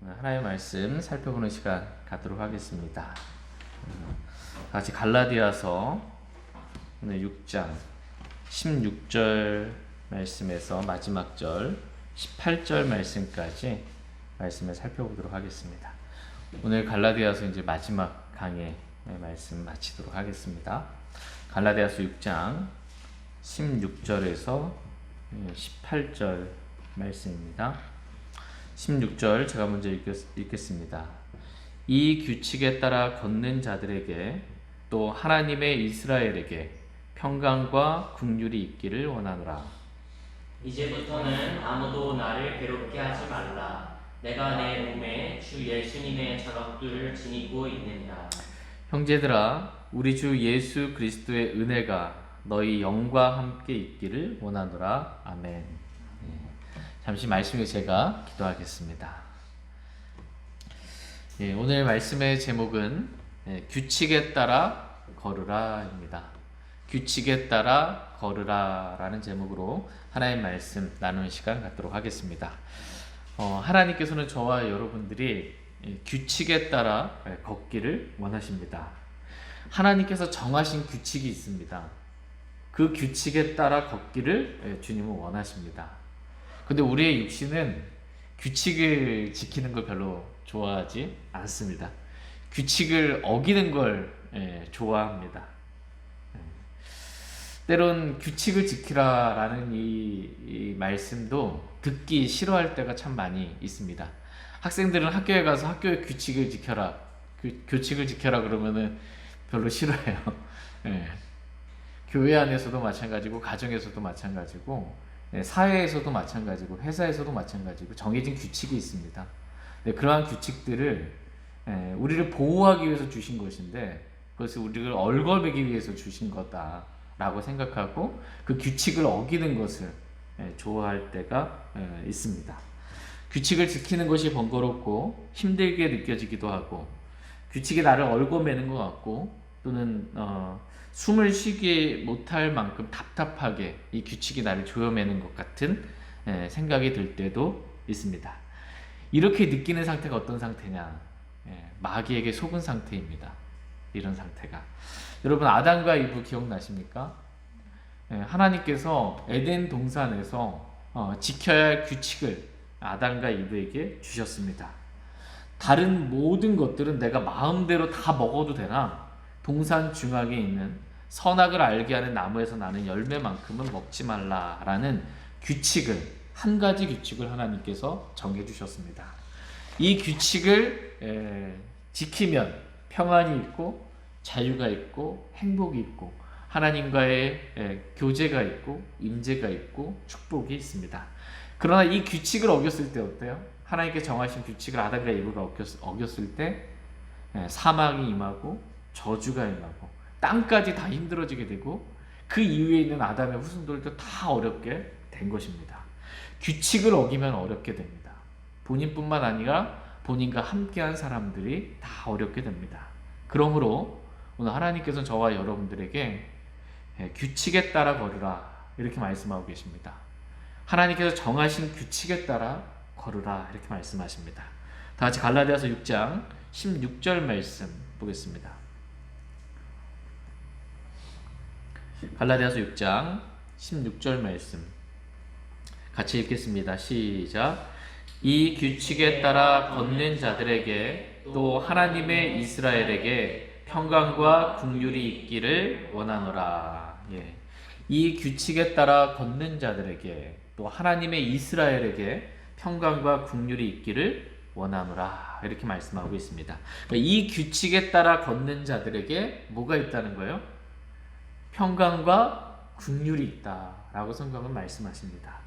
하나님의 말씀 살펴보는 시간 갖도록 하겠습니다. 같이 갈라디아서 오늘 6장 16절 말씀에서 마지막 절 18절 말씀까지 말씀을 살펴보도록 하겠습니다. 오늘 갈라디아서 이제 마지막 강의 말씀 마치도록 하겠습니다. 갈라디아서 6장 16절에서 18절 말씀입니다. 16절 제가 먼저 읽겠습니다. 이 규칙에 따라 걷는 자들에게 또 하나님의 이스라엘에게 평강과 긍휼이 있기를 원하노라. 이제부터는 아무도 나를 괴롭게 하지 말라. 내가 내 몸에 주 예수님의 자각들을 지니고 있느니라. 형제들아, 우리 주 예수 그리스도의 은혜가 너희 영과 함께 있기를 원하노라. 아멘. 잠시 말씀에 제가 기도하겠습니다. 오늘 말씀의 제목은 규칙에 따라 걸으라입니다. 규칙에 따라 걸으라라는 제목으로 하나님의 말씀 나누는 시간 갖도록 하겠습니다. 하나님께서는 저와 여러분들이 규칙에 따라 걷기를 원하십니다. 하나님께서 정하신 규칙이 있습니다. 그 규칙에 따라 걷기를 주님은 원하십니다. 근데 우리의 육신은 규칙을 지키는 걸 별로 좋아하지 않습니다. 규칙을 어기는 걸 좋아합니다. 때론 규칙을 지키라라는 이 말씀도 듣기 싫어할 때가 참 많이 있습니다. 학생들은 학교에 가서 학교의 규칙을 지켜라, 규칙을 지켜라 그러면은 별로 싫어해요. 교회 안에서도 마찬가지고, 가정에서도 마찬가지고, 사회에서도 마찬가지고, 회사에서도 마찬가지고 정해진 규칙이 있습니다. 그러한 규칙들을 우리를 보호하기 위해서 주신 것인데 그것을 우리를 얼거매기 위해서 주신 거다라고 생각하고 그 규칙을 어기는 것을 좋아할 때가 있습니다. 규칙을 지키는 것이 번거롭고 힘들게 느껴지기도 하고, 규칙이 나를 얼거매는 것 같고, 또는 숨을 쉬지 못할 만큼 답답하게 이 규칙이 나를 조여매는 것 같은 생각이 들 때도 있습니다. 이렇게 느끼는 상태가 어떤 상태냐? 마귀에게 속은 상태입니다. 이런 상태가. 여러분, 아담과 이브 기억나십니까? 하나님께서 에덴 동산에서 지켜야 할 규칙을 아담과 이브에게 주셨습니다. 다른 모든 것들은 내가 마음대로 다 먹어도 되나? 동산 중앙에 있는 선악을 알게 하는 나무에서 나는 열매만큼은 먹지 말라라는 규칙을, 한 가지 규칙을 하나님께서 정해주셨습니다. 이 규칙을 지키면 평안이 있고 자유가 있고 행복이 있고 하나님과의 교제가 있고 임재가 있고 축복이 있습니다. 그러나 이 규칙을 어겼을 때 어때요? 하나님께 정하신 규칙을 아담과 이브가 어겼을 때 사망이 임하고 저주가 임하고 땅까지 다 힘들어지게 되고 그 이후에 있는 아담의 후손들도 다 어렵게 된 것입니다. 규칙을 어기면 어렵게 됩니다. 본인뿐만 아니라 본인과 함께한 사람들이 다 어렵게 됩니다. 그러므로 오늘 하나님께서는 저와 여러분들에게 규칙에 따라 걸으라 이렇게 말씀하고 계십니다. 하나님께서 정하신 규칙에 따라 걸으라 이렇게 말씀하십니다. 다 같이 갈라디아서 6장 16절 말씀 보겠습니다. 갈라디아서 6장 16절 말씀 같이 읽겠습니다. 시작. 이 규칙에 따라 걷는 자들에게 또 하나님의 이스라엘에게 평강과 긍휼이 있기를 원하노라. 이 규칙에 따라 걷는 자들에게 또 하나님의 이스라엘에게 평강과 긍휼이 있기를 원하노라 이렇게 말씀하고 있습니다. 이 규칙에 따라 걷는 자들에게 뭐가 있다는 거예요? 평강과 긍휼이 있다라고 성경은 말씀하십니다.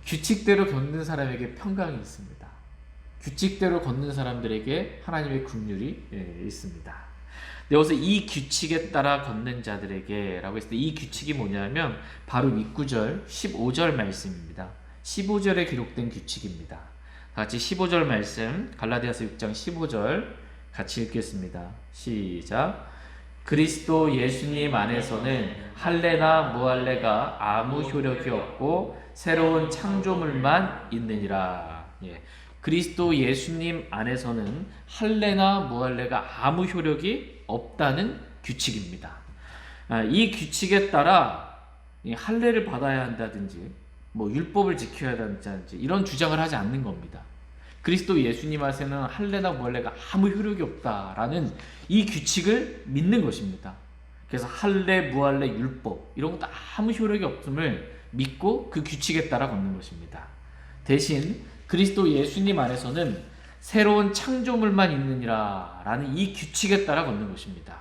규칙대로 걷는 사람에게 평강이 있습니다. 규칙대로 걷는 사람들에게 하나님의 긍휼이 있습니다. 여기서 이 규칙에 따라 걷는 자들에게 라고 했을 때 이 규칙이 뭐냐면 바로 윗구절 15절 말씀입니다. 15절에 기록된 규칙입니다. 같이 15절 말씀 갈라디아서 6장 15절 같이 읽겠습니다. 시작. 그리스도 예수님 안에서는 할례나 무할례가 아무 효력이 없고 새로운 창조물만 있느니라. 그리스도 예수님 안에서는 할례나 무할례가 아무 효력이 없다는 규칙입니다. 이 규칙에 따라 이 할례를 받아야 한다든지 뭐 율법을 지켜야 한다든지 이런 주장을 하지 않는 겁니다. 그리스도 예수님 안에서는 할례나 무할례가 아무 효력이 없다라는 이 규칙을 믿는 것입니다. 그래서 할례, 무할례, 율법 이런 것도 아무 효력이 없음을 믿고 그 규칙에 따라 걷는 것입니다. 대신 그리스도 예수님 안에서는 새로운 창조물만 있느니라 라는 이 규칙에 따라 걷는 것입니다.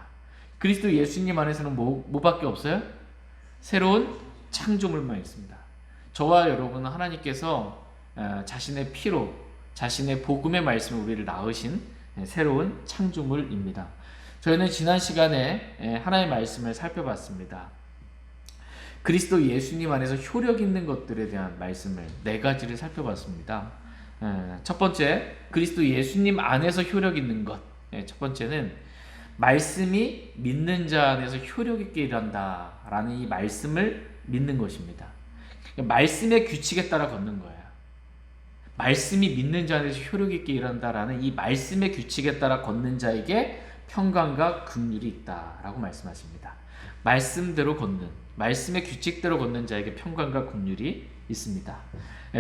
그리스도 예수님 안에서는 뭐밖에 없어요? 새로운 창조물만 있습니다. 저와 여러분은 하나님께서 자신의 피로 자신의 복음의 말씀을 우리를 낳으신 새로운 창조물입니다. 저희는 지난 시간에 하나님의 말씀을 살펴봤습니다. 그리스도 예수님 안에서 효력 있는 것들에 대한 말씀을 4가지를 살펴봤습니다. 첫 번째, 그리스도 예수님 안에서 효력 있는 것. 첫 번째는 말씀이 믿는 자 안에서 효력 있게 일한다 라는 이 말씀을 믿는 것입니다. 말씀의 규칙에 따라 걷는 거예요. 말씀이 믿는 자 안에서 효력 있게 일한다 라는 이 말씀의 규칙에 따라 걷는 자에게 평강과 긍휼이 있다 라고 말씀하십니다. 말씀대로 걷는, 말씀의 규칙대로 걷는 자에게 평강과 긍휼이 있습니다.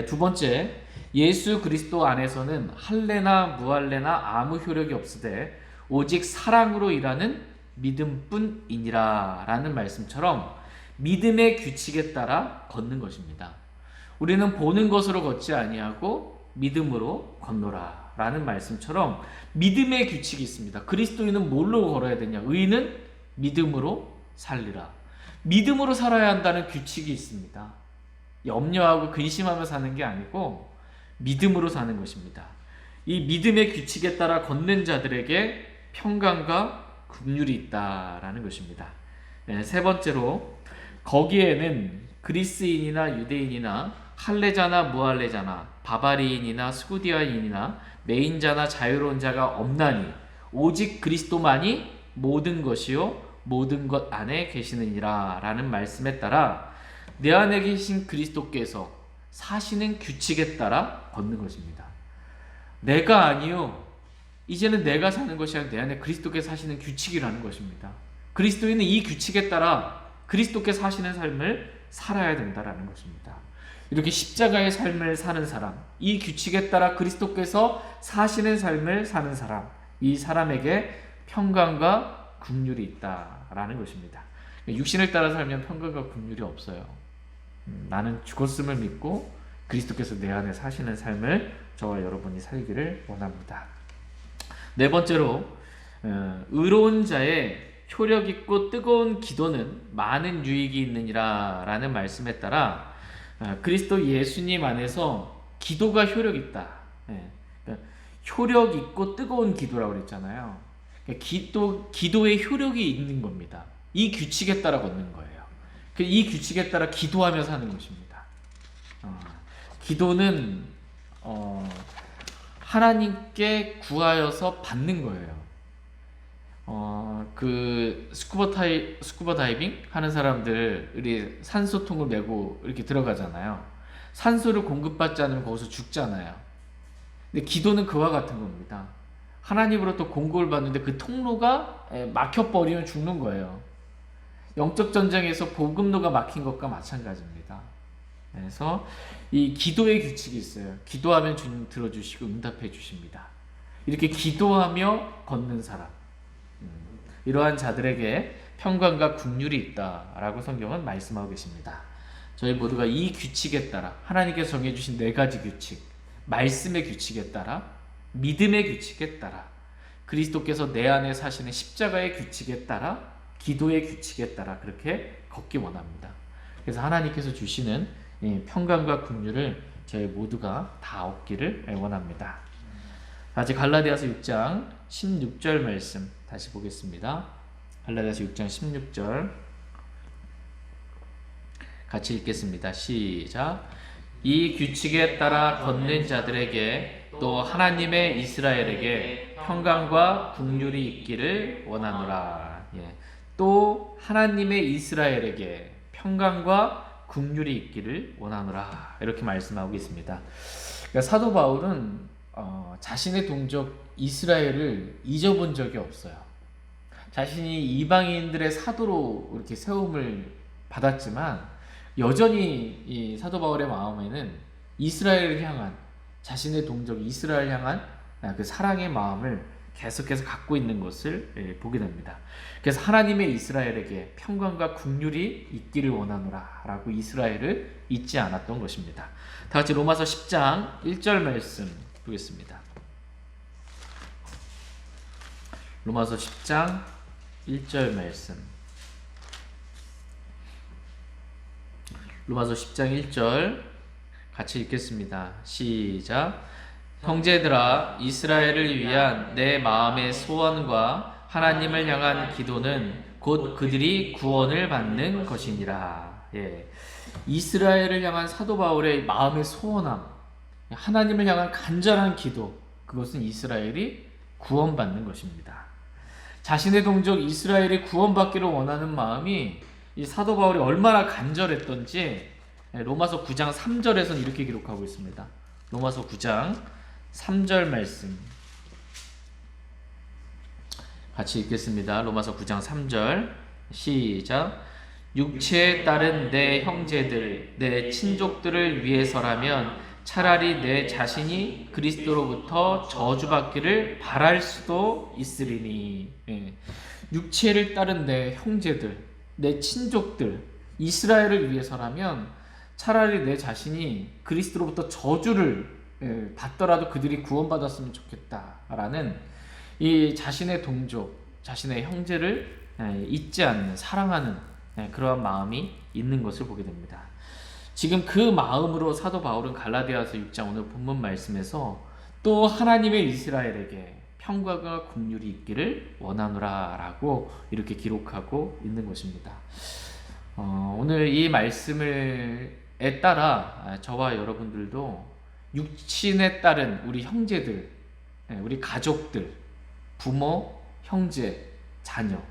두 번째, 예수 그리스도 안에서는 할례나 무할례나 아무 효력이 없으되 오직 사랑으로 일하는 믿음뿐이니라 라는 말씀처럼 믿음의 규칙에 따라 걷는 것입니다. 우리는 보는 것으로 걷지 아니하고 믿음으로 걷노라 라는 말씀처럼 믿음의 규칙이 있습니다. 그리스도인은 뭘로 걸어야 되냐? 의인은 믿음으로 살리라. 믿음으로 살아야 한다는 규칙이 있습니다. 염려하고 근심하며 사는 게 아니고 믿음으로 사는 것입니다. 이 믿음의 규칙에 따라 걷는 자들에게 평강과 긍휼이 있다라는 것입니다. 세 번째로, 거기에는 그리스인이나 유대인이나 할례자나 무할례자나 바바리인이나 스구디아인이나 매인자나 자유로운 자가 없나니 오직 그리스도만이 모든 것이요 모든 것 안에 계시느니라 라는 말씀에 따라 내 안에 계신 그리스도께서 사시는 규칙에 따라 걷는 것입니다. 내가 아니요, 이제는 내가 사는 것이 아니라 내 안에 그리스도께서 사시는 규칙이라는 것입니다. 그리스도인은 이 규칙에 따라 그리스도께서 사시는 삶을 살아야 된다라는 것입니다. 이렇게 십자가의 삶을 사는 사람, 이 규칙에 따라 그리스도께서 사시는 삶을 사는 사람, 이 사람에게 평강과 긍휼이 있다라는 것입니다. 육신을 따라 살면 평강과 긍휼이 없어요. 나는 죽었음을 믿고 그리스도께서 내 안에 사시는 삶을 저와 여러분이 살기를 원합니다. 네 번째로, 의로운 자의 효력 있고 뜨거운 기도는 많은 유익이 있느니라 라는 말씀에 따라 그리스도 예수님 안에서 기도가 효력 있다. 그러니까 효력 있고 뜨거운 기도라고 그랬잖아요. 그러니까 기도의 효력이 있는 겁니다. 이 규칙에 따라 걷는 거예요. 이 규칙에 따라 기도하며 사는 것입니다. 기도는 하나님께 구하여서 받는 거예요. 그 스쿠버 다이빙 하는 사람들이 산소통을 메고 이렇게 들어가잖아요. 산소를 공급받지 않으면 거기서 죽잖아요. 근데 기도는 그와 같은 겁니다. 하나님으로부터 공급을 받는데 그 통로가 막혀버리면 죽는 거예요. 영적 전쟁에서 복음로가 막힌 것과 마찬가지입니다. 그래서 이 기도의 규칙이 있어요. 기도하면 주님 들어주시고 응답해 주십니다. 이렇게 기도하며 걷는 사람, 이러한 자들에게 평강과 긍휼이 있다라고 성경은 말씀하고 계십니다. 저희 모두가 이 규칙에 따라, 하나님께서 정해주신 4가지 규칙, 말씀의 규칙에 따라, 믿음의 규칙에 따라, 그리스도께서 내 안에 사시는 십자가의 규칙에 따라, 기도의 규칙에 따라 그렇게 걷기 원합니다. 그래서 하나님께서 주시는 평강과 긍휼을 저희 모두가 다 얻기를 원합니다. 다시 갈라디아서 6장 16절 말씀 다시 보겠습니다. 갈라디아서 6장 16절 같이 읽겠습니다. 시작. 이 규칙에 따라 걷는 자들에게 또 하나님의 이스라엘에게 평강과 긍휼이 있기를 원하노라. 또 하나님의 이스라엘에게 평강과 긍휼이 있기를 원하노라. 이렇게 말씀하고 있습니다. 그러니까 사도 바울은 자신의 동족 이스라엘을 잊어본 적이 없어요. 자신이 이방인들의 사도로 이렇게 세움을 받았지만 여전히 이 사도 바울의 마음에는 이스라엘을 향한, 자신의 동족 이스라엘 향한 그 사랑의 마음을 계속해서 갖고 있는 것을 보게 됩니다. 그래서 하나님의 이스라엘에게 평강과 긍휼이 있기를 원하노라 라고 이스라엘을 잊지 않았던 것입니다. 다 같이 로마서 10장 1절 말씀 보겠습니다. 로마서 10장 1절 말씀. 로마서 10장 1절 같이 읽겠습니다. 시작. 형제들아, 이스라엘을 위한 내 마음의 소원과 하나님을 향한 기도는 곧 그들이 구원을 받는 것이니라. 예. 이스라엘을 향한 사도 바울의 마음의 소원함, 하나님을 향한 간절한 기도, 그것은 이스라엘이 구원받는 것입니다. 자신의 동족 이스라엘이 구원받기를 원하는 마음이 이 사도 바울이 얼마나 간절했던지 로마서 9장 3절에서는 이렇게 기록하고 있습니다. 로마서 9장 3절 말씀 같이 읽겠습니다. 로마서 9장 3절 시작. 육체에 따른 내 형제들, 내 친족들을 위해서라면 차라리 내 자신이 그리스도로부터 저주받기를 바랄 수도 있으리니. 육체를 따른 내 형제들, 내 친족들, 이스라엘을 위해서라면 차라리 내 자신이 그리스도로부터 저주를 받더라도 그들이 구원받았으면 좋겠다라는 이 자신의 동족, 자신의 형제를 잊지 않는, 사랑하는 그러한 마음이 있는 것을 보게 됩니다. 지금 그 마음으로 사도 바울은 갈라디아서 6장 오늘 본문 말씀에서 또 하나님의 이스라엘에게 평강과 긍휼이 있기를 원하노라 라고 이렇게 기록하고 있는 것입니다. 오늘 이 말씀에 따라 저와 여러분들도 육신에 따른 우리 형제들, 우리 가족들, 부모, 형제, 자녀,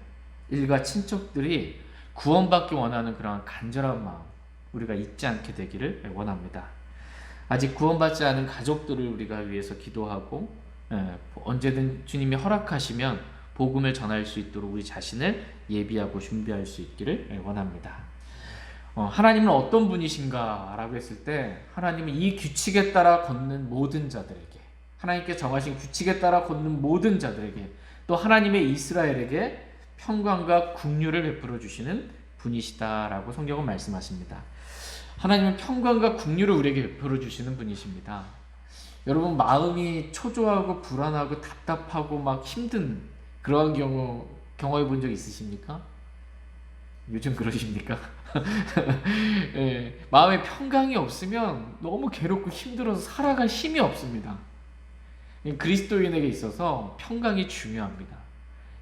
일가 친척들이 구원받기 원하는 그런 간절한 마음 우리가 잊지 않게 되기를 원합니다. 아직 구원받지 않은 가족들을 우리가 위해서 기도하고 언제든 주님이 허락하시면 복음을 전할 수 있도록 우리 자신을 예비하고 준비할 수 있기를 원합니다. 하나님은 어떤 분이신가 라고 했을 때 하나님은 이 규칙에 따라 걷는 모든 자들에게, 하나님께 정하신 규칙에 따라 걷는 모든 자들에게, 또 하나님의 이스라엘에게 평강과 긍휼을 베풀어 주시는 분이시다라고 성경은 말씀하십니다. 하나님은 평강과 긍휼을 우리에게 베풀어 주시는 분이십니다. 여러분 마음이 초조하고 불안하고 답답하고 막 힘든 그러한 경험해 본 적 있으십니까? 요즘 그러십니까? 예, 마음에 평강이 없으면 너무 괴롭고 힘들어서 살아갈 힘이 없습니다. 그리스도인에게 있어서 평강이 중요합니다.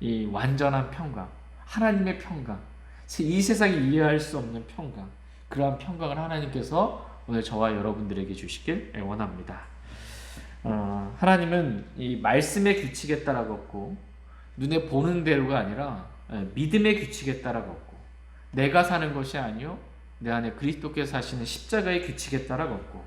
이 완전한 평강, 하나님의 평강, 이 세상이 이해할 수 없는 평강, 그러한 평강을 하나님께서 오늘 저와 여러분들에게 주시길 원합니다. 하나님은 이 말씀의 규칙에 따라 걷고 눈에 보는 대로가 아니라 믿음의 규칙에 따라 걷고 내가 사는 것이 아니요 내 안에 그리스도께서 사시는 십자가의 규칙에 따라 걷고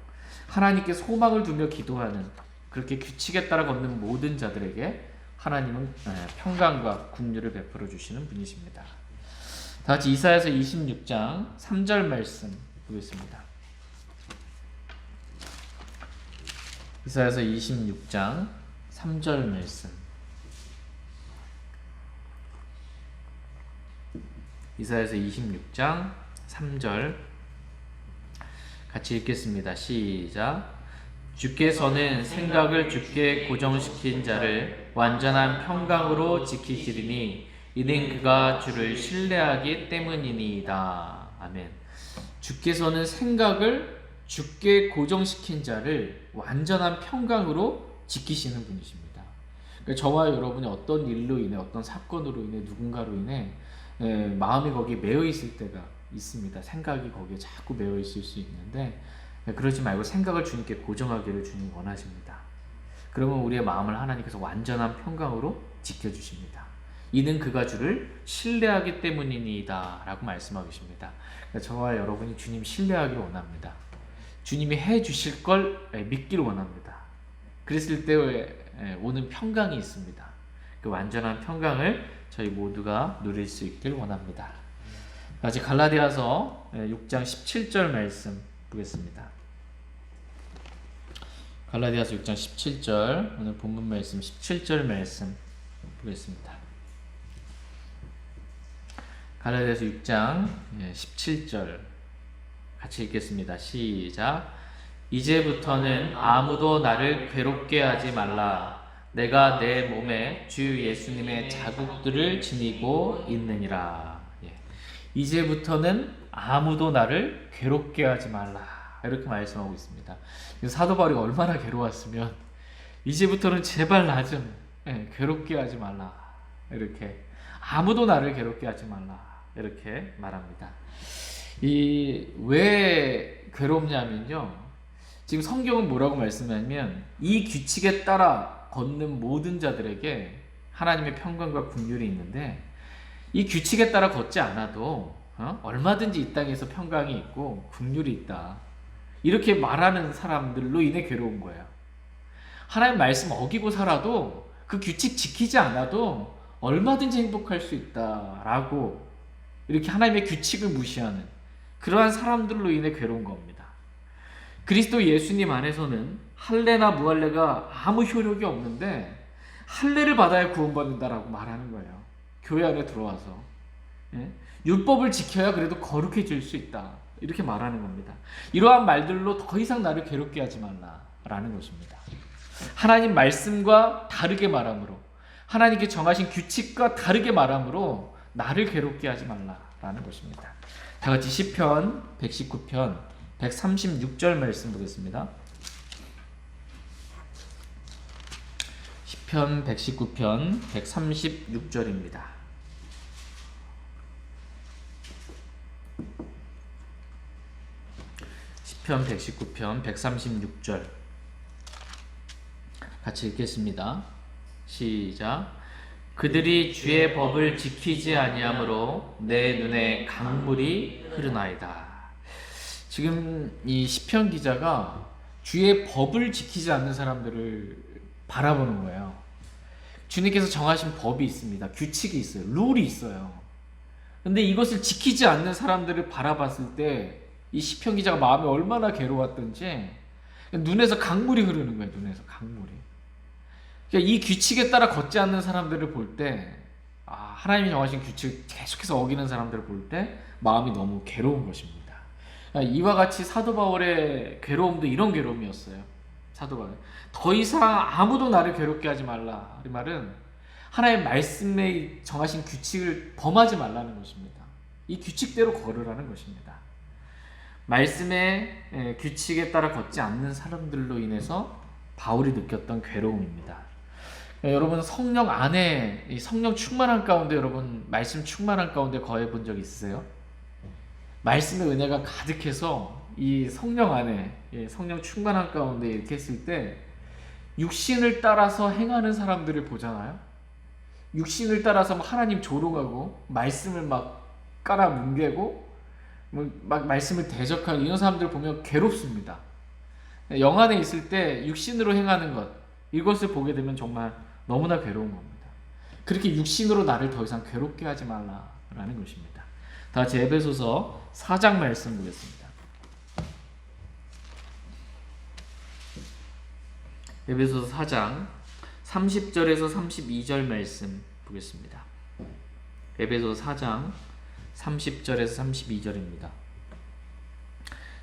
하나님께 소망을 두며 기도하는 그렇게 규칙에 따라 걷는 모든 자들에게 하나님은 평강과 긍휼을 베풀어 주시는 분이십니다. 다 같이 이사야서 26장 3절 말씀 보겠습니다. 이사야서 26장 3절 말씀. 이사야서 26장 3절 같이 읽겠습니다. 시작. 주께서는 생각을 주께 고정시킨 자를 완전한 평강으로 지키시리니 이는 그가 주를 신뢰하기 때문이니이다. 아멘. 주께서는 생각을 주께 고정시킨 자를 완전한 평강으로 지키시는 분이십니다. 그러니까 저와 여러분이 어떤 일로 인해, 어떤 사건으로 인해, 누군가로 인해 마음이 거기에 매여 있을 때가 있습니다. 생각이 거기에 자꾸 매여 있을 수 있는데 그러지 말고 생각을 주님께 고정하기를 주님 원하십니다. 그러면 우리의 마음을 하나님께서 완전한 평강으로 지켜주십니다. 이는 그가 주를 신뢰하기 때문이니이다 라고 말씀하고 계십니다. 그러니까 저와 여러분이 주님 신뢰하기를 원합니다. 주님이 해주실 걸 믿기를 원합니다. 그랬을 때 오는 평강이 있습니다. 그 완전한 평강을 저희 모두가 누릴 수 있길 원합니다. 다시 갈라디아서 6장 17절 말씀 보겠습니다. 갈라디아서 6장 17절, 오늘 본문 말씀 17절 말씀 보겠습니다. 갈라디아서 6장 17절 같이 읽겠습니다. 시작. 이제부터는 아무도 나를 괴롭게 하지 말라. 내가 내 몸에 주 예수님의 자국들을 지니고 있느니라. 이제부터는 아무도 나를 괴롭게 하지 말라. 이렇게 말씀하고 있습니다. 사도 바울이 얼마나 괴로웠으면 이제부터는 제발 나 좀 괴롭게 하지 말라. 이렇게 아무도 나를 괴롭게 하지 말라. 이렇게 말합니다. 왜 괴롭냐면요. 지금 성경은 뭐라고 말씀하냐면 이 규칙에 따라 걷는 모든 자들에게 하나님의 평강과 긍휼이 있는데 이 규칙에 따라 걷지 않아도 얼마든지 이 땅에서 평강이 있고 긍휼이 있다. 이렇게 말하는 사람들로 인해 괴로운 거예요. 하나님 말씀 어기고 살아도 그 규칙 지키지 않아도 얼마든지 행복할 수 있다라고 이렇게 하나님의 규칙을 무시하는 그러한 사람들로 인해 괴로운 겁니다. 그리스도 예수님 안에서는 할례나 무할례가 아무 효력이 없는데 할례를 받아야 구원받는다라고 말하는 거예요. 교회 안에 들어와서 율법을 지켜야 그래도 거룩해질 수 있다. 이렇게 말하는 겁니다. 이러한 말들로 더 이상 나를 괴롭게 하지 말라라는 것입니다. 하나님 말씀과 다르게 말함으로 하나님께 정하신 규칙과 다르게 말함으로 나를 괴롭게 하지 말라라는 것입니다. 다 같이 시편 119편 136절 말씀 보겠습니다. 시편 119편 136절입니다. 시편 119편 136절 같이 읽겠습니다. 시작. 그들이 주의 법을 지키지 아니하므로 내 눈에 강물이 흐르나이다. 지금 이 시편 기자가 주의 법을 지키지 않는 사람들을 바라보는 거예요. 주님께서 정하신 법이 있습니다. 규칙이 있어요. 룰이 있어요. 근데 이것을 지키지 않는 사람들을 바라봤을 때 이 시편 기자가 마음이 얼마나 괴로웠던지 눈에서 강물이 흐르는 거예요. 눈에서 강물이. 그러니까 이 규칙에 따라 걷지 않는 사람들을 볼 때 하나님이 정하신 규칙을 계속해서 어기는 사람들을 볼 때 마음이 너무 괴로운 것입니다. 이와 같이 사도 바울의 괴로움도 이런 괴로움이었어요. 사도 바울. 더 이상 아무도 나를 괴롭게 하지 말라. 이 말은 하나님의 말씀에 정하신 규칙을 범하지 말라는 것입니다. 이 규칙대로 걸으라는 것입니다. 말씀의 규칙에 따라 걷지 않는 사람들로 인해서 바울이 느꼈던 괴로움입니다. 여러분 성령 안에 성령 충만한 가운데 여러분 말씀 충만한 가운데 거해 본 적 있으세요? 말씀의 은혜가 가득해서 이 성령 안에 성령 충만한 가운데 이렇게 했을 때 육신을 따라서 행하는 사람들을 보잖아요. 육신을 따라서 하나님 조롱하고 말씀을 막 깔아 뭉개고 막 말씀을 대적하는 이런 사람들을 보면 괴롭습니다. 영 안에 있을 때 육신으로 행하는 것 이것을 보게 되면 정말 너무나 괴로운 겁니다. 그렇게 육신으로 나를 더 이상 괴롭게 하지 말라라는 것입니다. 다 같이 에베소서 4장 말씀 보겠습니다. 에베소서 4장 30절에서 32절 말씀 보겠습니다. 에베소서 4장 30절에서 32절입니다.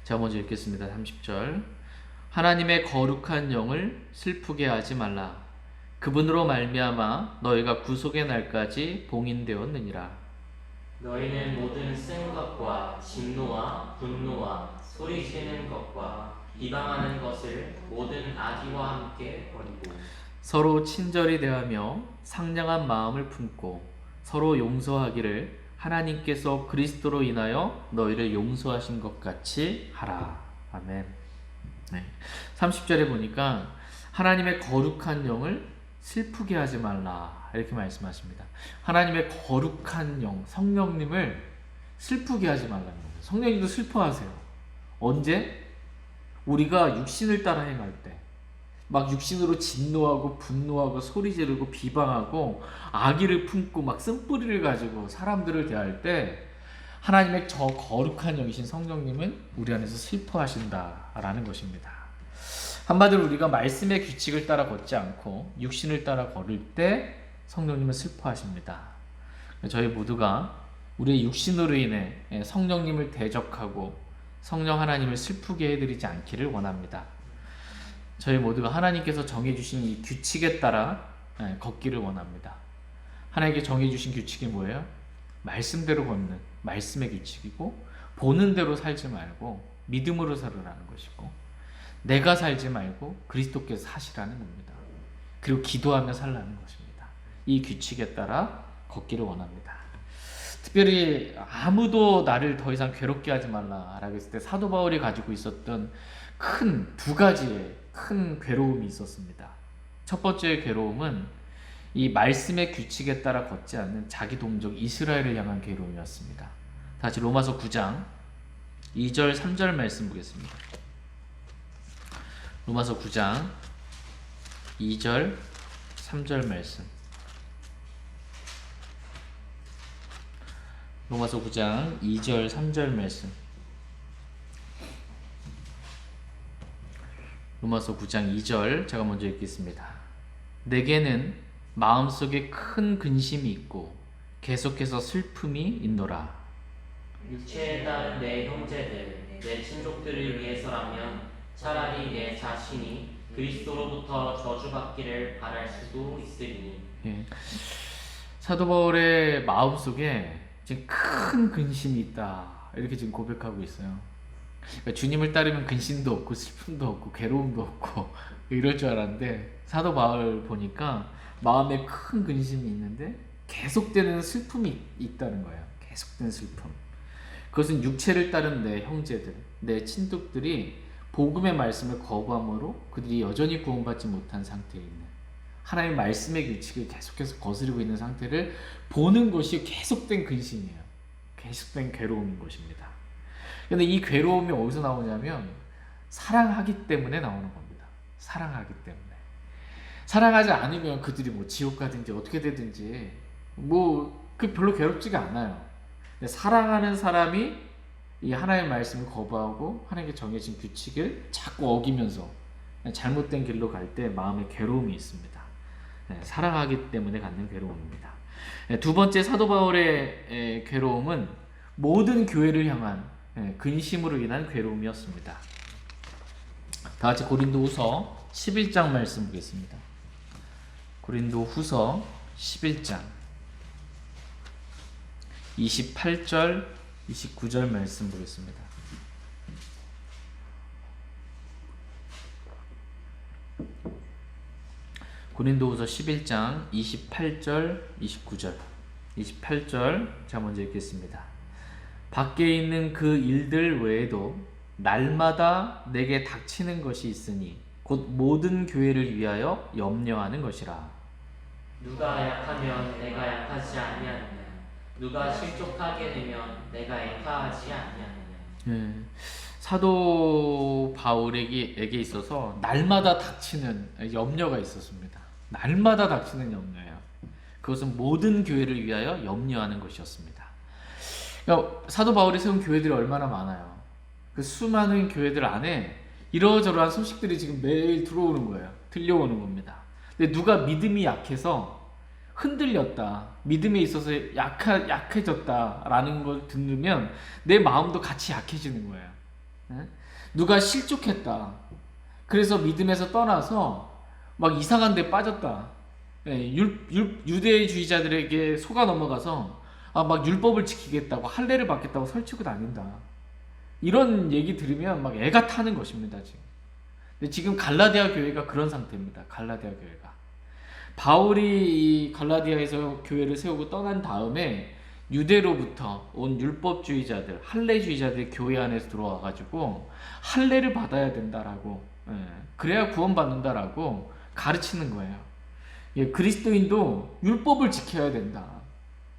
제가 먼저 읽겠습니다. 30절. 하나님의 거룩한 영을 슬프게 하지 말라. 그분으로 말미암아 너희가 구속의 날까지 봉인되었느니라. 너희는 모든 쓴 것과 진노와 분노와 소리치는 것과 비방하는 것을 모든 악의와 함께 버리고 서로 친절히 대하며 상냥한 마음을 품고 서로 용서하기를 하나님께서 그리스도로 인하여 너희를 용서하신 것 같이 하라. 아멘. 30절에 보니까 하나님의 거룩한 영을 슬프게 하지 말라 이렇게 말씀하십니다. 하나님의 거룩한 영, 성령님을 슬프게 하지 말라는 거예요. 성령님도 슬퍼하세요. 언제? 우리가 육신을 따라 행할 때, 막 육신으로 진노하고 분노하고 소리 지르고 비방하고 악의를 품고 막 쓴뿌리를 가지고 사람들을 대할 때 하나님의 저 거룩한 영이신 성령님은 우리 안에서 슬퍼하신다라는 것입니다. 한마디로 우리가 말씀의 규칙을 따라 걷지 않고 육신을 따라 걸을 때 성령님은 슬퍼하십니다. 저희 모두가 우리의 육신으로 인해 성령님을 대적하고 성령 하나님을 슬프게 해드리지 않기를 원합니다. 저희 모두가 하나님께서 정해주신 이 규칙에 따라 걷기를 원합니다. 하나님께 정해주신 규칙이 뭐예요? 말씀대로 걷는 말씀의 규칙이고, 보는 대로 살지 말고 믿음으로 살으라는 것이고, 내가 살지 말고 그리스도께서 사시라는 겁니다. 그리고 기도하며 살라는 것입니다. 이 규칙에 따라 걷기를 원합니다. 특별히 아무도 나를 더 이상 괴롭게 하지 말라라고 했을 때 사도 바울이 가지고 있었던 큰 두 가지의 큰 괴로움이 있었습니다. 첫 번째 괴로움은 이 말씀의 규칙에 따라 걷지 않는 자기 동족 이스라엘을 향한 괴로움이었습니다. 다시 로마서 9장 2절 3절 말씀 보겠습니다. 로마서 9장 2절 3절 말씀. 로마서 9장 2절 3절 말씀. 로마서 9장 2절 제가 먼저 읽겠습니다. 내게는 마음속에 큰 근심이 있고 계속해서 슬픔이 있노라. 육체에 따른 내 형제들, 내 친족들을 위해서라면 차라리 내 자신이 그리스도로부터 저주받기를 바랄 수도 있으리니. 사도 바울의 마음속에 지금 큰 근심이 있다, 이렇게 지금 고백하고 있어요. 그러니까 주님을 따르면 근심도 없고 슬픔도 없고 괴로움도 없고 이럴 줄 알았는데, 사도 바울 보니까 마음에 큰 근심이 있는데 계속되는 슬픔이 있다는 거예요. 계속되는 슬픔. 그것은 육체를 따른 내 형제들, 내 친족들이 복음의 말씀을 거부함으로 그들이 여전히 구원받지 못한 상태에 있는, 하나님의 말씀의 규칙을 계속해서 거스르고 있는 상태를 보는 것이 계속된 근심이에요. 계속된 괴로움인 것입니다. 근데 이 괴로움이 어디서 나오냐면 사랑하기 때문에 나오는 겁니다. 사랑하기 때문에. 사랑하지 않으면 그들이 뭐 지옥 가든지 어떻게 되든지 그 별로 괴롭지가 않아요. 근데 사랑하는 사람이 이 하나님의 말씀을 거부하고 하나님께 정해진 규칙을 자꾸 어기면서 잘못된 길로 갈 때 마음에 괴로움이 있습니다. 사랑하기 때문에 갖는 괴로움입니다. 두 번째 사도 바울의 괴로움은 모든 교회를 향한 근심으로 인한 괴로움이었습니다. 다 같이 고린도후서 11장 말씀 보겠습니다. 고린도후서 11장 28절 29절 말씀 보겠습니다. 고린도후서 11장 28절 29절 28절 제가 먼저 읽겠습니다. 밖에 있는 그 일들 외에도 날마다 내게 닥치는 것이 있으니 곧 모든 교회를 위하여 염려하는 것이라. 누가 약하면 내가 약하지 아니하느냐, 누가 실족하게 되면 내가 애타하지 아니하느냐. 사도 바울에게 있어서 날마다 닥치는 염려가 있었습니다. 날마다 닥치는 염려예요. 그것은 모든 교회를 위하여 염려하는 것이었습니다. 그러니까 사도 바울이 세운 교회들이 얼마나 많아요. 그 수많은 교회들 안에 이러저러한 소식들이 지금 매일 들어오는 거예요. 들려오는 겁니다. 근데 누가 믿음이 약해서 흔들렸다, 믿음에 있어서 약해졌다라는 걸 듣으면 내 마음도 같이 약해지는 거예요. 누가 실족했다, 그래서 믿음에서 떠나서 막 이상한 데 빠졌다, 유대주의자들에게 속아 넘어가서 막 율법을 지키겠다고 할례를 받겠다고 설치고 다닌다, 이런 얘기 들으면 막 애가 타는 것입니다. 근데 지금 갈라디아 교회가 그런 상태입니다. 갈라디아 교회가 바울이 이 갈라디아에서 교회를 세우고 떠난 다음에 유대로부터 온 율법주의자들, 할례주의자들이 교회 안에서 들어와 가지고 할례를 받아야 된다라고, 그래야 구원받는다라고 가르치는 거예요. 그리스도인도 율법을 지켜야 된다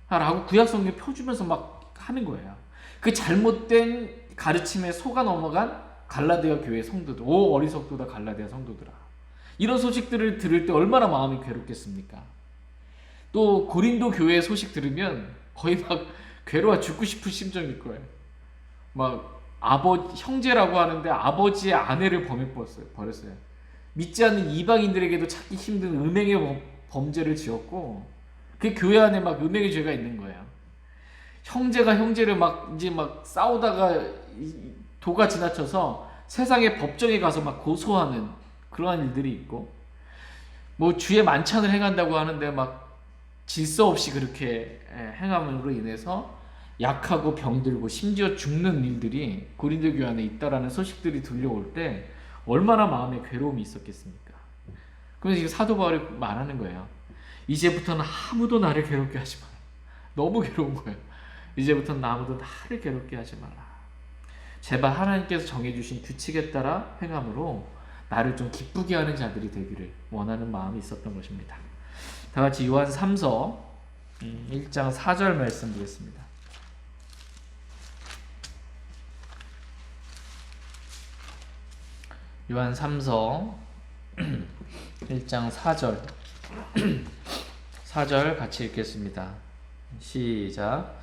라고 구약성경 펴주면서 막 하는 거예요. 그 잘못된 가르침에 속아 넘어간 갈라디아 교회 성도들, 오 어리석도다 갈라디아 성도들아, 이런 소식들을 들을 때 얼마나 마음이 괴롭겠습니까? 또 고린도 교회 소식 들으면 거의 막 괴로워 죽고 싶은 심정일 거예요. 막 형제라고 하는데 아버지의 아내를 버렸어요. 믿지 않는 이방인들에게도 찾기 힘든 음행의 범죄를 지었고, 그 교회 안에 막 음행의 죄가 있는 거예요. 형제가 형제를 이제 싸우다가 도가 지나쳐서 세상의 법정에 가서 막 고소하는 그러한 일들이 있고, 뭐 주의 만찬을 행한다고 하는데 막 질서 없이 그렇게 행함으로 인해서 약하고 병들고 심지어 죽는 일들이 고린도 교회 안에 있다라는 소식들이 들려올 때 얼마나 마음에 괴로움이 있었겠습니까? 그래서 지금 사도 바울이 말하는 거예요. 이제부터는 아무도 나를 괴롭게 하지 마라. 너무 괴로운 거예요. 이제부터는 아무도 나를 괴롭게 하지 마라. 제발 하나님께서 정해주신 규칙에 따라 행함으로 나를 좀 기쁘게 하는 자들이 되기를 원하는 마음이 있었던 것입니다. 다 같이 요한 3서 1장 4절 말씀 보겠습니다. 요한 3서 1장 4절 4절 같이 읽겠습니다. 시작.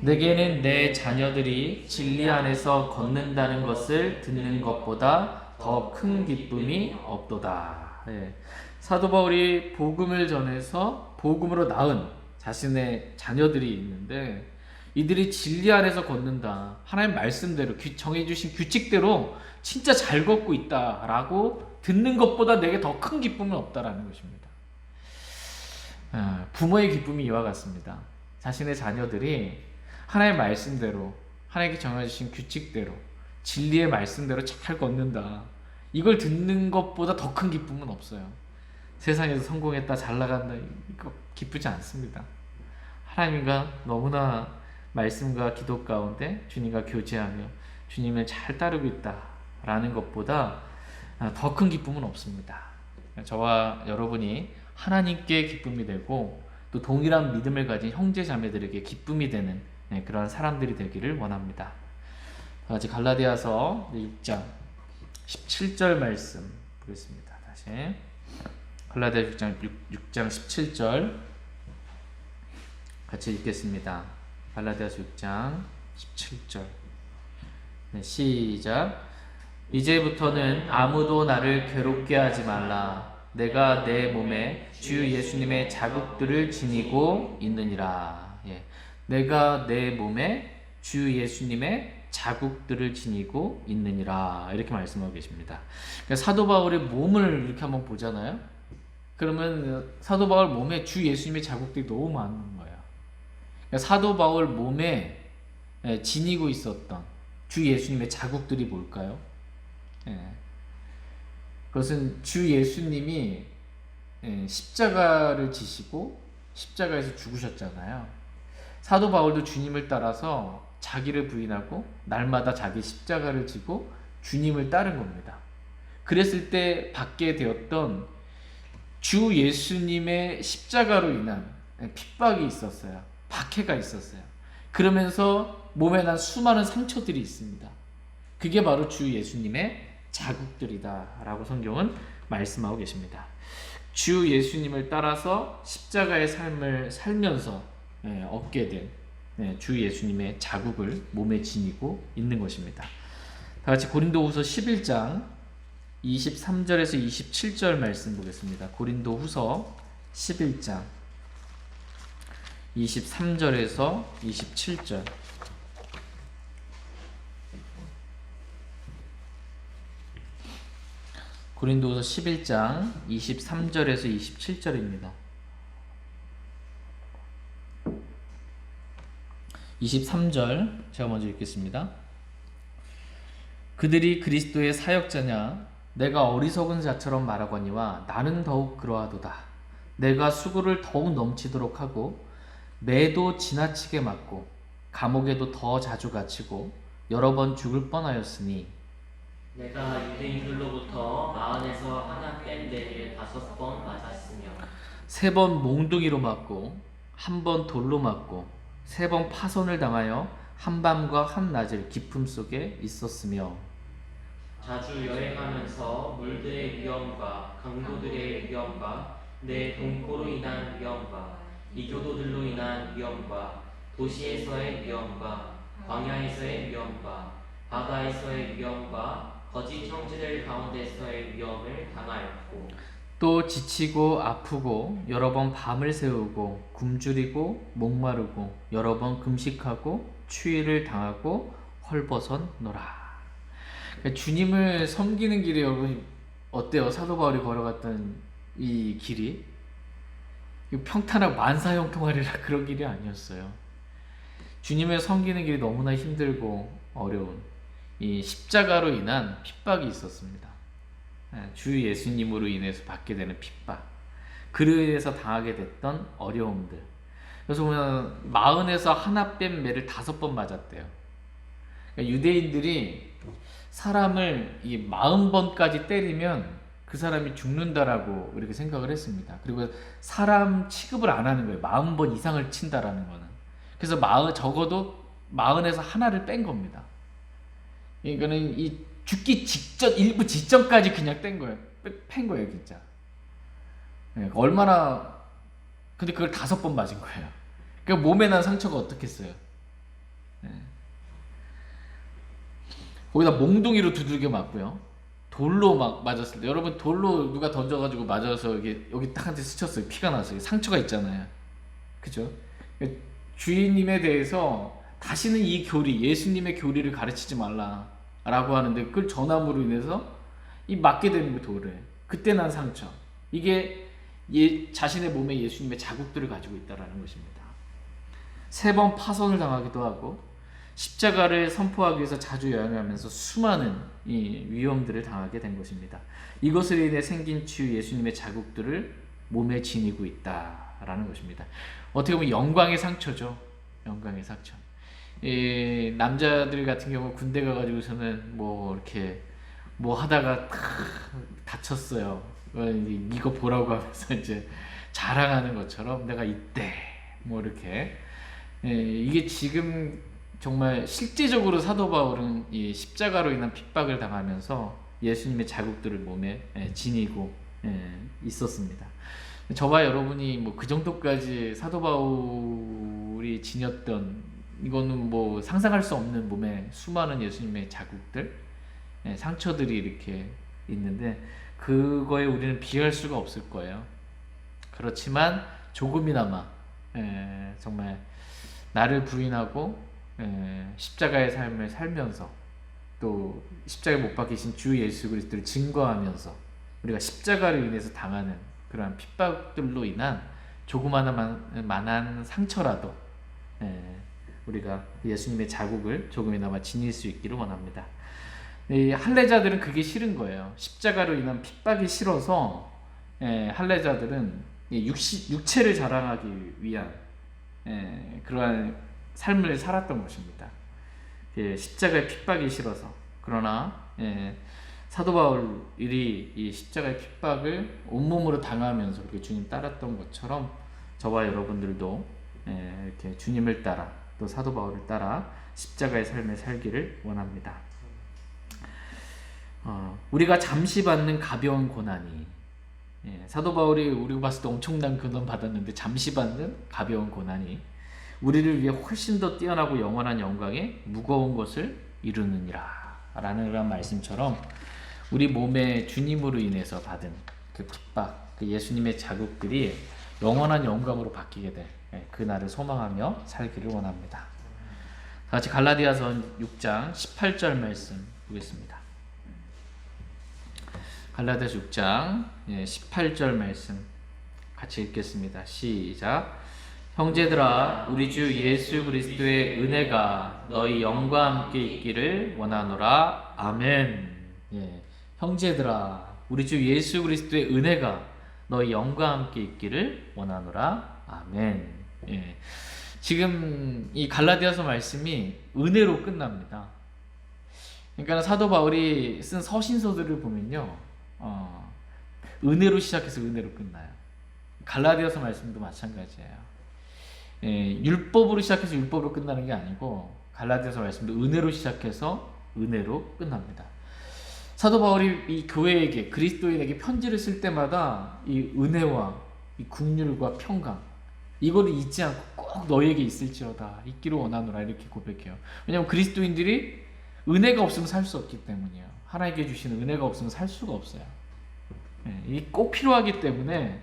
내게는 내 자녀들이 진리 안에서 걷는다는 것을 듣는 것보다 더 큰 기쁨이 없도다. 사도 바울이 복음을 전해서 복음으로 낳은 자신의 자녀들이 있는데, 이들이 진리 안에서 걷는다, 하나님 말씀대로 정해주신 규칙대로 진짜 잘 걷고 있다라고 듣는 것보다 내게 더 큰 기쁨은 없다라는 것입니다. 부모의 기쁨이 이와 같습니다. 자신의 자녀들이 하나님의 말씀대로, 하나님께 정해주신 규칙대로, 진리의 말씀대로 잘 걷는다, 이걸 듣는 것보다 더 큰 기쁨은 없어요. 세상에서 성공했다, 잘 나간다, 이거 기쁘지 않습니다. 하나님과 너무나 말씀과 기도 가운데 주님과 교제하며 주님을 잘 따르고 있다라는 것보다 더 큰 기쁨은 없습니다. 저와 여러분이 하나님께 기쁨이 되고 또 동일한 믿음을 가진 형제 자매들에게 기쁨이 되는 그런 사람들이 되기를 원합니다. 다같이 갈라디아서 6장 17절 말씀 보겠습니다. 다시 갈라디아 6장 17절 같이 읽겠습니다. 갈라디아서 6장 17절. 시작. 이제부터는 아무도 나를 괴롭게 하지 말라. 내가 내 몸에 주 예수님의 자국들을 지니고 있느니라. 내가 내 몸에 주 예수님의 자국들을 지니고 있느니라, 이렇게 말씀하고 계십니다. 그러니까 사도 바울의 몸을 이렇게 한번 보잖아요. 그러면 사도 바울 몸에 주 예수님의 자국들이 너무 많은 거예요. 그러니까 사도 바울 몸에 지니고 있었던 주 예수님의 자국들이 뭘까요? 그것은 주 예수님이 십자가를 지시고 십자가에서 죽으셨잖아요. 사도 바울도 주님을 따라서 자기를 부인하고 날마다 자기 십자가를 지고 주님을 따른 겁니다. 그랬을 때 받게 되었던 주 예수님의 십자가로 인한 핍박이 있었어요. 박해가 있었어요. 그러면서 몸에 난 수많은 상처들이 있습니다. 그게 바로 주 예수님의 자국들이다 라고 성경은 말씀하고 계십니다. 주 예수님을 따라서 십자가의 삶을 살면서 얻게 된 주 예수님의 자국을 몸에 지니고 있는 것입니다. 다같이 고린도후서 11장 23절에서 27절 말씀 보겠습니다. 고린도후서 11장 23절에서 27절. 고린도후서 11장 23절에서 27절입니다. 23절 제가 먼저 읽겠습니다. 그들이 그리스도의 사역자냐? 내가 어리석은 자처럼 말하거니와 나는 더욱 그러하도다. 내가 수고를 더욱 넘치도록 하고 매도 지나치게 맞고 감옥에도 더 자주 갇히고 여러 번 죽을 뻔하였으니 내가 유대인들로부터 마흔에서 하나 뺀 데를 5번 맞았으며 3번 몽둥이로 맞고 1번 돌로 맞고 3번 파손을 당하여 한밤과 한낮을 기품 속에 있었으며. 자주 여행하면서 물들의 위험과 강도들의 위험과 내 동포로 인한 위험과 이교도들로 인한 위험과 도시에서의 위험과 광야에서의 위험과 바다에서의 위험과 거짓 형제들 가운데서의 위험을 당하였고 또 지치고 아프고 여러 번 밤을 새우고 굶주리고 목마르고 여러 번 금식하고 추위를 당하고 헐벗었노라. 그러니까 주님을 섬기는 길이 여러분 어때요? 사도 바울이 걸어갔던 이 길이 평탄하고 만사형통하리라 그런 길이 아니었어요. 주님을 섬기는 길이 너무나 힘들고 어려운 이 십자가로 인한 핍박이 있었습니다. 주 예수님으로 인해서 받게 되는 핍박, 그로 인해서 당하게 됐던 어려움들. 그래서 보면 40에서 하나 뺀 매를 5번 맞았대요. 그러니까 유대인들이 사람을 이 40번까지 때리면 그 사람이 죽는다라고 이렇게 생각을 했습니다. 그리고 사람 취급을 안 하는 거예요. 40번 이상을 친다라는 거는. 그래서 적어도 40에서 하나를 뺀 겁니다. 이거는 이 죽기 직전, 일부 직전까지 그냥 뗀 거예요. 팬 거예요, 진짜. 얼마나, 근데 그걸 5번 맞은 거예요. 그러니까 몸에 난 상처가 어떻겠어요? 거기다 몽둥이로 두들겨 맞고요. 돌로 막 맞았을 때, 여러분 돌로 누가 던져가지고 맞아서 여기 딱 한테 스쳤어요. 피가 났어요. 상처가 있잖아요. 그죠? 주인님에 대해서 다시는 이 교리, 예수님의 교리를 가르치지 말라라고 하는데 그걸 전함으로 인해서 이 맞게 되는 거 돌을. 그때 난 상처. 이게 자신의 몸에 예수님의 자국들을 가지고 있다라는 것입니다. 3번 파손을 당하기도 하고 십자가를 선포하기 위해서 자주 여행하면서 수많은 이 위험들을 당하게 된 것입니다. 이것으로 인해 생긴 주 예수님의 자국들을 몸에 지니고 있다라는 것입니다. 어떻게 보면 영광의 상처죠. 영광의 상처. 이 남자들 같은 경우 군대 가가지고서는 뭐 이렇게 뭐 하다가 다쳤어요. 이거 보라고 하면서 이제 자랑하는 것처럼 내가 이때 뭐 이렇게 이게 지금 정말 실제적으로 사도 바울은 이 십자가로 인한 핍박을 당하면서 예수님의 자국들을 몸에 지니고 있었습니다. 저와 여러분이 뭐 그 정도까지 사도 바울이 지녔던 이거는 뭐 상상할 수 없는 몸에 수많은 예수님의 자국들, 상처들이 이렇게 있는데 그거에 우리는 비할 수가 없을 거예요. 그렇지만 조금이나마 정말 나를 부인하고 십자가의 삶을 살면서 또 십자가에 못 박히신 주 예수 그리스도를 증거하면서 우리가 십자가를 인해서 당하는 그러한 핍박들로 인한 조그마한 상처라도 우리가 예수님의 자국을 조금이나마 지닐 수 있기를 원합니다. 이 할례자들은 그게 싫은 거예요. 십자가로 인한 핍박이 싫어서 할례자들은 육체를 자랑하기 위한 그러한 삶을 살았던 것입니다. 십자가의 핍박이 싫어서. 그러나 사도 바울이 이 십자가의 핍박을 온몸으로 당하면서 그렇게 주님 따랐던 것처럼 저와 여러분들도 이렇게 주님을 따라 또 사도 바울을 따라 십자가의 삶을 살기를 원합니다. 우리가 잠시 받는 가벼운 고난이 사도 바울이 우리가 봤을 때 엄청난 고난 받았는데 잠시 받는 가벼운 고난이 우리를 위해 훨씬 더 뛰어나고 영원한 영광에 무거운 것을 이루느니라 라는 그런 말씀처럼 우리 몸에 주님으로 인해서 받은 그 핍박, 그 예수님의 자국들이 영원한 영광으로 바뀌게 될 그날을 소망하며 살기를 원합니다. 다 같이 갈라디아서 6장 18절 말씀 보겠습니다. 갈라디아서 6장 18절 말씀 같이 읽겠습니다. 시작. 형제들아 우리 주 예수 그리스도의 은혜가 너희 영과 함께 있기를 원하노라. 아멘. 형제들아 우리 주 예수 그리스도의 은혜가 너희 영과 함께 있기를 원하노라. 아멘. 지금 이 갈라디아서 말씀이 은혜로 끝납니다. 그러니까 사도 바울이 쓴 서신서들을 보면요, 은혜로 시작해서 은혜로 끝나요. 갈라디아서 말씀도 마찬가지예요. 율법으로 시작해서 율법으로 끝나는 게 아니고 갈라디아서 말씀도 은혜로 시작해서 은혜로 끝납니다. 사도 바울이 이 교회에게 그리스도인에게 편지를 쓸 때마다 이 은혜와 이 긍휼과 평강 이거를 잊지 않고 꼭 너희에게 있을지어다 있기를 원하노라 이렇게 고백해요. 왜냐하면 그리스도인들이 은혜가 없으면 살 수 없기 때문이에요. 하나님께 주시는 은혜가 없으면 살 수가 없어요. 이게 꼭 필요하기 때문에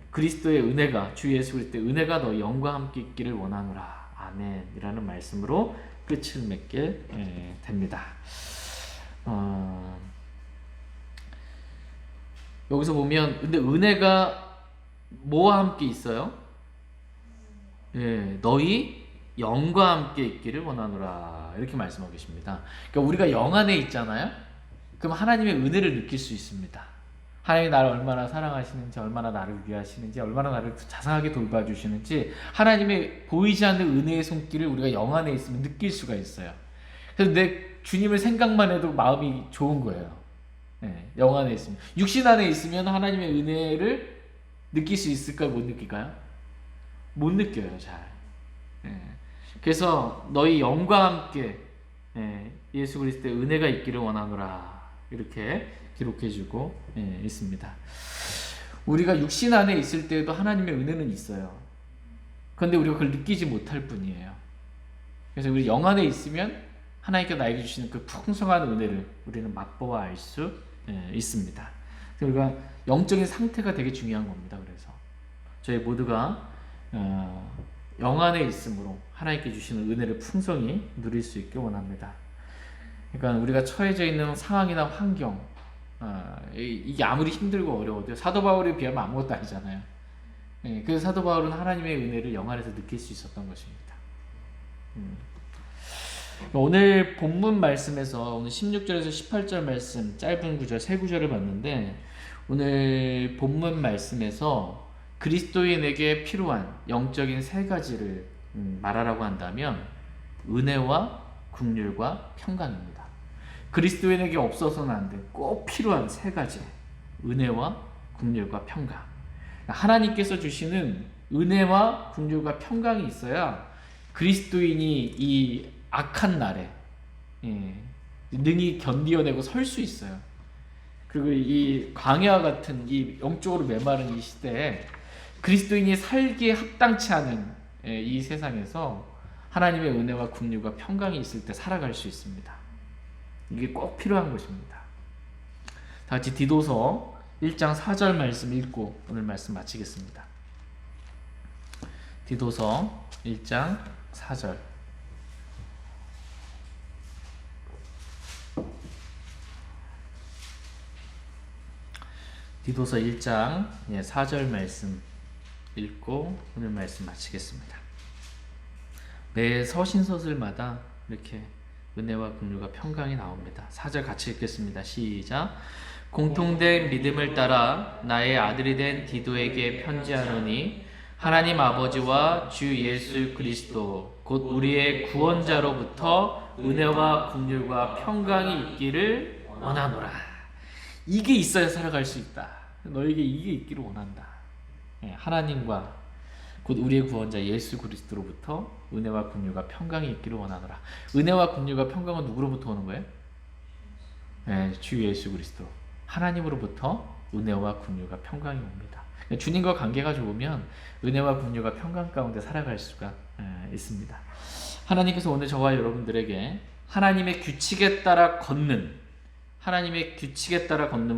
그리스도의 은혜가 주 예수 그리스도의 은혜가 너희 영과 함께 있기를 원하노라 아멘이라는 말씀으로 끝을 맺게 됩니다. 여기서 보면 근데 은혜가 뭐와 함께 있어요? 너희 영과 함께 있기를 원하노라 이렇게 말씀하고 계십니다. 그러니까 우리가 영 안에 있잖아요. 그럼 하나님의 은혜를 느낄 수 있습니다. 하나님이 나를 얼마나 사랑하시는지, 얼마나 나를 위하시는지, 얼마나 나를 자상하게 돌봐주시는지 하나님의 보이지 않는 은혜의 손길을 우리가 영 안에 있으면 느낄 수가 있어요. 그래서 내 주님을 생각만 해도 마음이 좋은 거예요. 영 안에 있으면. 육신 안에 있으면 하나님의 은혜를 느낄 수 있을까요? 못 느낄까요? 못 느껴요, 잘. 그래서 너희 영과 함께 예수 그리스도의 은혜가 있기를 원하노라 이렇게 기록해주고 있습니다. 우리가 육신 안에 있을 때에도 하나님의 은혜는 있어요. 그런데 우리가 그걸 느끼지 못할 뿐이에요. 그래서 우리 영 안에 있으면 하나님께서 나에게 주시는 그 풍성한 은혜를 우리는 맛보아 알 수 있습니다. 우리가 영적인 상태가 되게 중요한 겁니다. 그래서 저희 모두가 영 안에 있으므로 하나님께 주시는 은혜를 풍성히 누릴 수 있길 원합니다. 그러니까 우리가 처해져 있는 상황이나 환경 이게 아무리 힘들고 어려워도 사도 바울에 비하면 아무것도 아니잖아요. 그래서 사도 바울은 하나님의 은혜를 영 안에서 느낄 수 있었던 것입니다. 오늘 본문 말씀에서 오늘 16절에서 18절 말씀 짧은 구절 세 구절을 봤는데 오늘 본문 말씀에서 그리스도인에게 필요한 영적인 세 가지를 말하라고 한다면 은혜와 긍휼과 평강입니다. 그리스도인에게 없어서는 안 돼. 꼭 필요한 세 가지. 은혜와 긍휼과 평강. 하나님께서 주시는 은혜와 긍휼과 평강이 있어야 그리스도인이 이 악한 날에 능히 견디어내고 설 수 있어요. 그리고 이 광야와 같은 이 영적으로 메마른 이 시대에 그리스도인이 살기에 합당치 않은 이 세상에서 하나님의 은혜와 긍휼과 평강이 있을 때 살아갈 수 있습니다. 이게 꼭 필요한 것입니다. 다 같이 디도서 1장 4절 말씀 읽고 오늘 말씀 마치겠습니다. 디도서 1장 4절 디도서 1장 4절 말씀 읽고 오늘 말씀 마치겠습니다. 매 서신서들마다 이렇게 은혜와 긍휼과 평강이 나옵니다. 4절 같이 읽겠습니다. 시작. 공통된 믿음을 따라 나의 아들이 된 디도에게 편지하노니 하나님 아버지와 주 예수 그리스도 곧 우리의 구원자로부터 은혜와 긍휼과 평강이 있기를 원하노라. 이게 있어야 살아갈 수 있다. 너에게 이게 있기를 원한다. 하나님과 곧 우리의 구원자 예수 그리스도로부터 은혜와 긍휼과 평강이 있기를 원하노라. 은혜와 긍휼과 평강은 누구로부터 오는 거예요? 주 예수 그리스도. 하나님으로부터 은혜와 긍휼과 평강이 옵니다. 주님과 관계가 좋으면 은혜와 긍휼과 평강 가운데 살아갈 수가 있습니다. 하나님께서 오늘 저와 여러분들에게 하나님의 규칙에 따라 걷는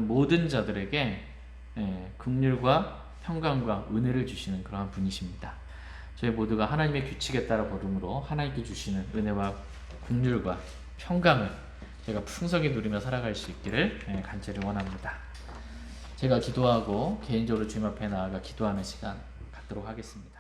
모든 자들에게 긍휼과 평강과 은혜를 주시는 그러한 분이십니다. 저희 모두가 하나님의 규칙에 따라 걸음으로 하나님께 주시는 은혜와 긍휼과 평강을 제가 풍성히 누리며 살아갈 수 있기를 간절히 원합니다. 제가 기도하고 개인적으로 주님 앞에 나아가 기도하는 시간 갖도록 하겠습니다.